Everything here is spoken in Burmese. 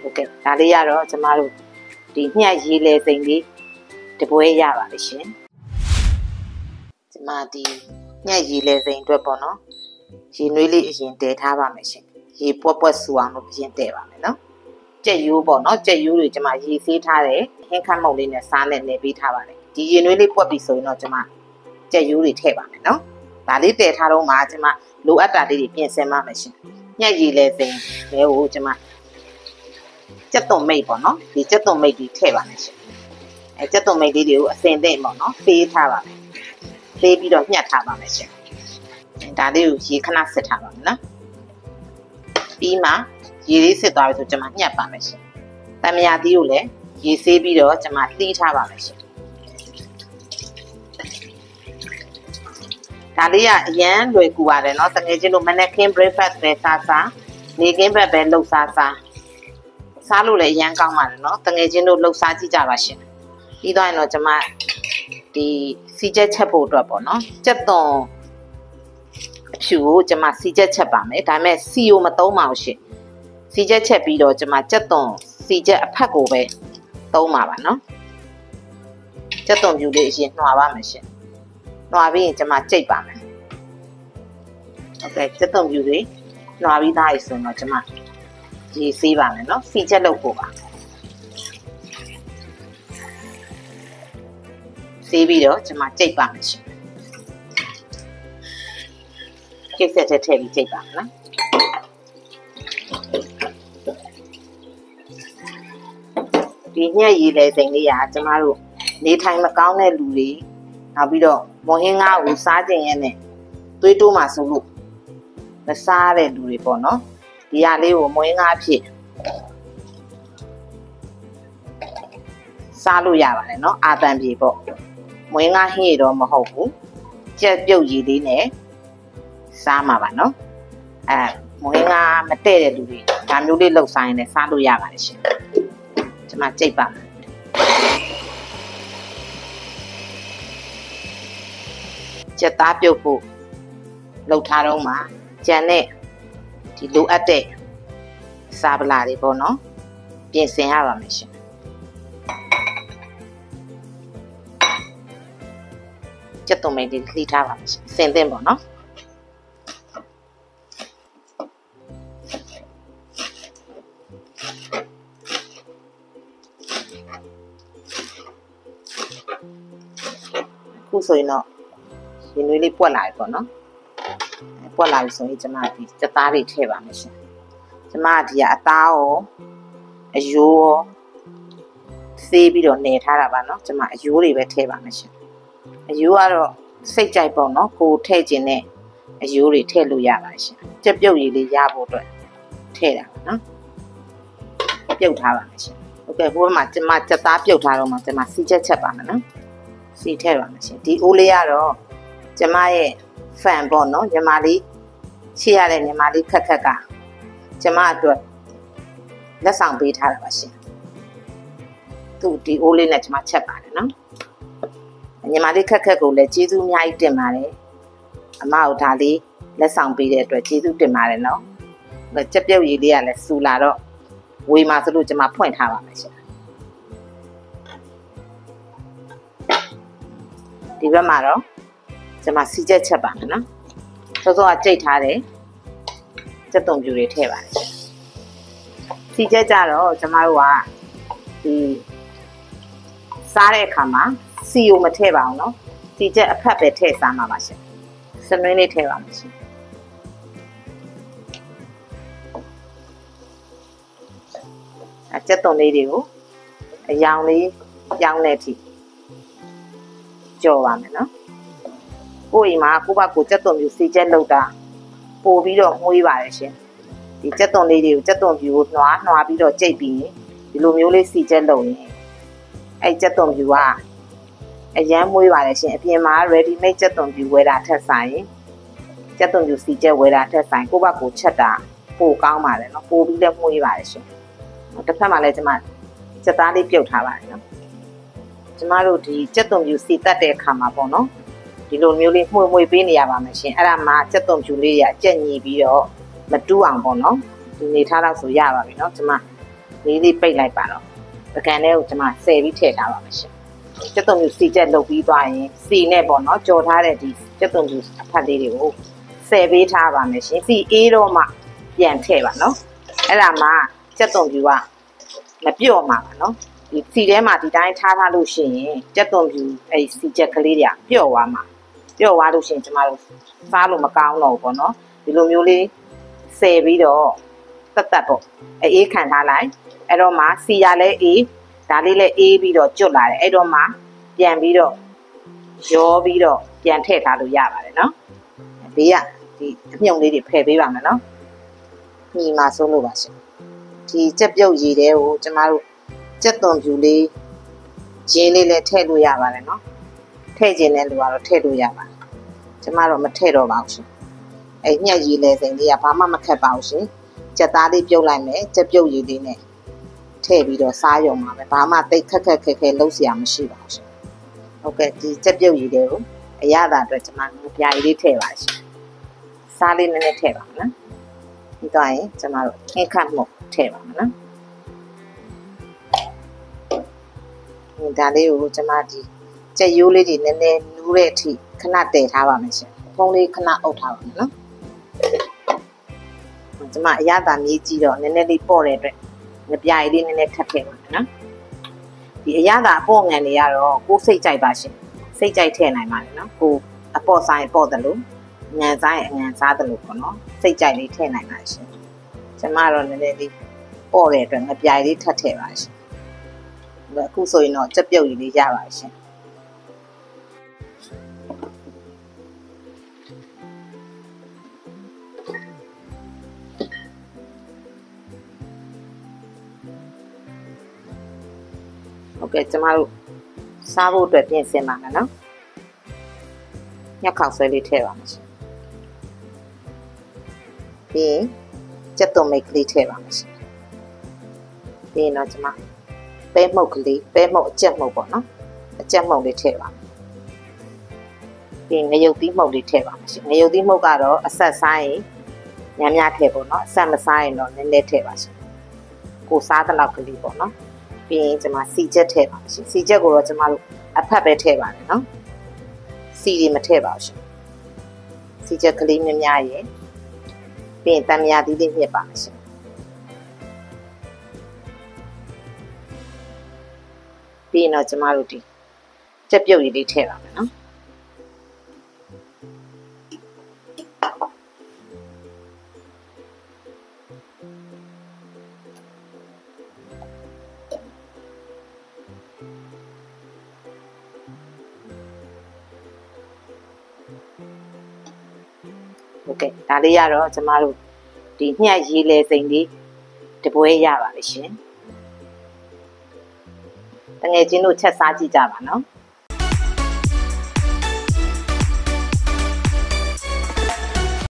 OK ဒါလေးရတော့ကျမတို့ဒီညှက်ရေးလေစိန်လေးတပွဲရပါလိမ့်ရှင်ကျမဒီညှက်ရေးလေစိန်အတွက်ပေါ့နော်ရေနွေးလေးအရင်တည်ထားပါမယ်ရှင်ရေပွက်ပွက်ဆူအောင်လို့အရင်တည်ပါမယ်နော်ကြက်ရိုးပေါ့နော်ကြက်ရိုးတွေကျမရေဆေးထားတယ်ဟင်းခတ်မုတ်လေးနဲ့စားနဲ့နေပေးထားပါတယ်ဒီရေနွေးလေးပွက်ပြီဆိုရင်တော့ကျမကြက်ရိုးတွေထည့်ပါမယ်နော်ဒါလေးတည်ထားတော့မှကျမလိုအပ်တာလေးတွေပြင်ဆင်ပါမယ်ရှင်ညှက်ရေလေစိန်လဲကိုကျမကြက်သွန်မိတ်ပေါ့နော်ဒီကြက်သွန်မိတ်ကြီးထည့်ပါမယ်ရှင်ကြက်သွန်မိတ်လေးတွေကိုအစင်သိမ့်ပေါ့နော်ပေးထားပါမယ်ပေးပြီးတော့ညှက်ထားပါမယ်ရှင်ဒါလေးကိုရေခဏစစ်ထားပါမယ်နော်ပြီးမှရေလေးစစ်သွားပြီဆိုကျွန်မညှက်ပါမယ်ရှင်တမယာသီးကိုလည်းရေဆေးပြီးတော့ကျွန်မသီးထားပါမယ်ရှင်ဒါလေးကအရန်လွယ်ကူပါတယ်เนาะတကယ်ချင်းလို့မနက်ခင်း breakfast ပဲစားနေခင်းဘက်ပဲလှုပ်စားလို့လည်းအရန်ကောင်းပါတယ်เนาะတကယ်ချင်းလို့လှုပ်စားကြည့်ကြပါရှင်ပြီးတော့ရင်တော့ကျွန်မဒီစီချက်ချက်ဖို့အတွက်ပေါ့เนาะကြက်သွန်အဖြူကိုကျွန်မစီချက်ချက်ပါမယ်ဒါပေမဲ့စီကိုမသုံးပါဘူးရှင်စီချက်ချက်ပြီးတော့ကျွန်မကြက်သွန်စီချက်အဖက်ကိုပဲသုံးပါပါเนาะကြက်သွန်ဖြူလေးအရင်နှွာပါမယ်ရှင်နှွာပြီးရင်ကျွန်မကြိတ်ပါမယ်โอเคကြက်သွန်ဖြူလေးနှွာပြီးသားပြီဆိုတော့ကျွန်မရေဆေးပါမယ်เนาะစီချက်လုပ်ဖို့ပါဆေးပြီးတော့ကျွန်မကြိတ်ပါမယ်ရှင်ကြိတ်ဆက်ထည့်ပြီးကြိတ်ပါမယ်နော်ဒီညက်ရေးလေစိန်လေးကကျမတို့နေထိုင်မကောင်းတဲ့လူတွေနောက်ပြီးတော့မွန်ဟင်းငါးကိုစားခြင်းရဲ့နဲ့သွေးတိုးမှဆိုလို့မစားတဲ့လူတွေပေါ့နော်ဒီဟာလေးကိုမွန်ဟင်းငါးဖြစ်စားလို့ရပါတယ်နော်အာတန်ပြေပေါ့မွန်ဟင်းငါးဟင်းရတော့မဟုတ်ဘူးကြက်ပြုတ်ရည်လေးနဲ့စားမှာပါနော်မွန်ဟင်းငါးမတဲ့တဲ့လူတွေဒါမျိုးလေးလှုပ်စားရင်လည်းစားလို့ရပါတယ်ရှင်ကျွန်မကြိတ်ပါကြက်သားပြုတ်ဖို့လှုပ်ထားတော့မှကြံတဲ့ဒီလိုအပ်တဲ့စားပလာတွေပေါ့နော်ပြင်ဆင်ရပါမယ်ရှင်ကြက်သွန်မိတ်လေးလှီးထားပါမယ်ရှင်စင်သင့်ပေါ့နော်ခုဆိုရင်တော့ရေနွေးလေးပွက်လာပြီပေါ့နော်ပွက်လာပြီဆိုရင်ကျွန်မဒီစက်သားလေးထည့်ပါမယ်ရှင်ကျွန်မဒီကအသားရောအယိုးရောဆေးပြီးတော့နေထားတာပါနော်ကျွန်မအယိုးတွေပဲထည့်ပါမယ်ရှင်အယိုးကတော့စိတ်ကြိုက်ပေါ့နော်ကိုထည့်ခြင်းနဲ့အယိုးတွေထည့်လို့ရပါတယ်ရှင်ကြက်ပြုတ်ရည်လေးရဖို့အတွက်ထည့်တာပါနော်ပြုတ်ထားပါမယ်ရှင်โอเคဟိုဘက်မှာကျွန်မစက်သားပြုတ်ထားတော့မှကျွန်မစီချက်ချက်ပါမယ်နော်စီထည့်ပါမယ်ရှင်ဒီအိုးလေးကတော့ကျမရဲ့ fan ပေါ့နော်ညီမလေးချစ်ရတဲ့ညီမလေးခက်ကကျမအတွက်လက်ဆောင်ပေးထားတာပါရှင်သူဒီအိုးလေးနဲ့ကျမချက်ပါတယ်နော်ညီမလေးခက်ကိုလည်းကျေးဇူးအများကြီးတင်ပါတယ်အမတို့ဒါလေးလက်ဆောင်ပေးတဲ့အတွက်ကျေးဇူးတင်ပါတယ်နော်ကြက်ပြုတ်ရည်လေးကလည်းစူလာတော့ဝေးမှာဆိုလို့ကျမဖွင့်ထားပါမယ်ရှင်ဒီဘက်မှာတော့ကျွန်မစီချက်ချက်ပါမယ်နော်စောစောကကြိတ်ထားတယ်ကြက်သွန်ဖြူတွေထည့်ပါတယ်စီချက်ကြတော့ကျွန်မတို့ကဒီစားတဲ့အခါမှာစီကိုမထည့်ပါဘူးနော်စီချက်အဖက်ပဲထည့်စားမှာပါရှင်စနွေးလေးထည့်ပါမယ်ရှင်ကြက်သွန်လေးတွေကိုအယောင်လေးရောင်းတဲ့အထိကြော်ပါမယ်နော်ကိုယ့်အိမ်မှာကိုယ့်ဘာကိုကြက်သွန်ဖြူစီချက်လောက်တာပို့ပြီးတော့မှုေးပါတယ်ရှင်ဒီကြက်သွန်လေးတွေကိုကြက်သွန်ဖြူကိုနှွားပြီးတော့ကြိတ်ပြီးဒီလိုမျိုးလေးစီချက်လုပ်ရင်အဲ့ကြက်သွန်ဖြူကအရန်မှုေးပါတယ်ရှင်အပြင်မှာ ready made ကြက်သွန်ဖြူဝယ်တာထက်ဆိုင်ကြက်သွန်ဖြူစီချက်ဝယ်တာထက်ဆိုင်ကိုယ့်ဘာကိုချက်တာပိုကောင်းပါတယ်နော်ပို့ပြီးလည်းမှုေးပါတယ်ရှင်တစ်ဖက်မှာလည်းကျွန်မစက်သားလေးပြုတ်ထားပါတယ်နော်ကျမတို့ဒီကြက်သွန်ဖြူစီတက်တဲ့အခါမှာပေါ့နော်ဒီလိုမျိုးလေးမှုေးပေးနေရပါမယ်ရှင်အဲ့ဒါမှကြက်သွန်ဖြူလေးရကြက်ညီပြီးတော့မတူးအောင်ပေါ့နော်ဒီနေထားတော့ဆိုရပါပြီနော်ကျမ လေးပိတ်လိုက်ပါတော့ပကံလေးကိုကျွန်မဆယ်ပြီးထည့်ထားပါမယ်ရှင်ကျက်သွန်ဖြူစီချက်လုပ်ပြီးသွားရင်စီနဲ့ပေါ့နော်ကြော်ထားတဲ့ဒီကျက်သွန်ဖြူအဖက်လေးတွေကိုဆယ်ပေးထားပါမယ်ရှင်စီအေးတော့မှပြန်ထည့်ပါနော်အဲ့ဒါမှကျက်သွန်ဖြူကမပြော့မှာပါနော်ဒီစီထဲမှာဒီတိုင်းထားလို့ရှိရင်ကျက်သွန်ဖြူအဲ့စီချက်ကလေးတွေကပျော့သွားမှာပျော့သွားလို့ရှိရင်ကျမတို့စားလို့မကောင်းတော့ဘူးပေါ့နော်ဒီလိုမျိုးလေးဆယ်ပြီးတော့တက်ပေါ့အေးခံထားလိုက်အဲ့တော့မှစီရလဲအေးဒါလေးလည်းအေးပြီးတော့ကျွတ်လာတယ်အဲ့တော့မှပြန်ပြီးတော့ရောပြီးတော့ပြန်ထည့်ထားလို့ရပါတယ်နော်ဘေးကဒီအမြုံလေးတွေဖယ်ပေးပါမယ်နော်ညီမဆုံးလို့ပါရှင်ဒီကြက်ပြုတ်ရည်တွေကိုကျမတို့ကြက်သွန်ဖြူလေးရင်းလေးလည်းထည့်လို့ရပါတယ်နော်ထည့်ခြင်းတဲ့လူကတော့ထည့်လို့ရပါတယ်ကျမတော့မထည့်တော့ပါဘူးရှင်အဲ့ညက်ရည်လဲစိန်လေးကဘာမှမခက်ပါဘူးရှင်ကြက်သားလေးပြုတ်လိုက်မယ်ကြက်ပြုတ်ရည်လေးနဲ့ထည့်ပြီးတော့စားရုံပါပဲဘာမှတိတ်ခက်ခဲလုံးစရာမရှိပါဘူးရှင်ဟုတ်ကဲ့ဒီကြက်ပြုတ်ရည်တွေကိုအရသာအတွက်ကျမတို့ပြာရည်လေးထည့်ပါရှင်စားလေးနည်းနည်းထည့်ပါမယ်နော်ပြီးတော့ရင်ကျမတို့ခင်းခတ်မှုထည့်ပါမယ်နော်ဒါလေးကိုကျမဒီကြက်ရိုးလေးတွေနည်းနည်းနူးတဲ့အထိခဏတည်ထားပါမယ်ရှင်ဖုံးလေးခဏအုပ်ထားပါမယ်နော်ကျမအရသာမြေးကြည့်တော့နည်းနည်းလေးပေါ့တဲ့အတွက်ငပြားလေးနည်းနည်းထပ်ထည့်ပါမယ်နော်ဒီအရသာအပေါ့ငံတွေကတော့ကိုယ်စိတ်ကြိုက်ပါရှင်စိတ်ကြိုက်ထည့်နိုင်ပါတယ်နော်ကိုအပေါ့ဆိုင်ပေါ့တယ်လို့ငံဆိုင်အငံစားတယ်လို့ပေါ့နော်စိတ်ကြိုက်လေးထည့်နိုင်ပါရှင်ကျမတော့နည်းနည်းလေးပေါ့တဲ့အတွက်ငပြားလေးထပ်ထည့်ပါရှင်အခုဆိုရင်တော့ကြက်ပြုတ်ရည်လေးရပါရှင်ဟုတ်ကဲ့ကျမတို့စားဖို့အတွက်ပြင်ဆင်ပါမယ်နော်ညက်ခေါက်ဆွဲလေးထည့်ပါမယ်ရှင်ပြီးရင်ကြက်သွန်မိတ်ကလေးထည့်ပါမယ်ရှင်ပြီးရင်တော့ကျမပဲမှုတ်ကလေးပဲမှုတ်အကျက်မှုတ်ပေါ့နော်အကျက်မှုတ်လေးထည့်ပါမယ်ပြီးငရုတ်သီးမှုတ်လေးထည့်ပါမယ်ရှင်ငရုတ်သီးမှုတ်ကတော့အဆက်စားရင်များထည့်ပေါ့နော်အဆက်မစားရင်တော့နည်းနည်းထည့်ပါရှင်ကိုစားတဲ့လောက်ကလေးပေါ့နော်ပြီးရင်ကျမစီချက်ထည့်ပါရှင်စီချက်ကိုတော့ကျမတို့အဖက်ပဲထည့်ပါတယ်နော်စီတွေမထည့်ပါဘူးရှင်စီချက်ကလေးများရယ်ပြီးရင်တံမြာသီးလေးညှစ်ပါမယ်ရှင်ပြီးရင်တော့ကျမတို့ဒီကြက်ပြုတ်ရည်လေးထည့်ပါမယ်နော်โอเคဒါလေးရတော့ကျမတို့ဒီညှက်ရေးလဲစိန်လေးတပွဲရပါလိမ့်ရှင်တငယ်ချင်းတို့ချက်စားကြည့်ကြပါနော်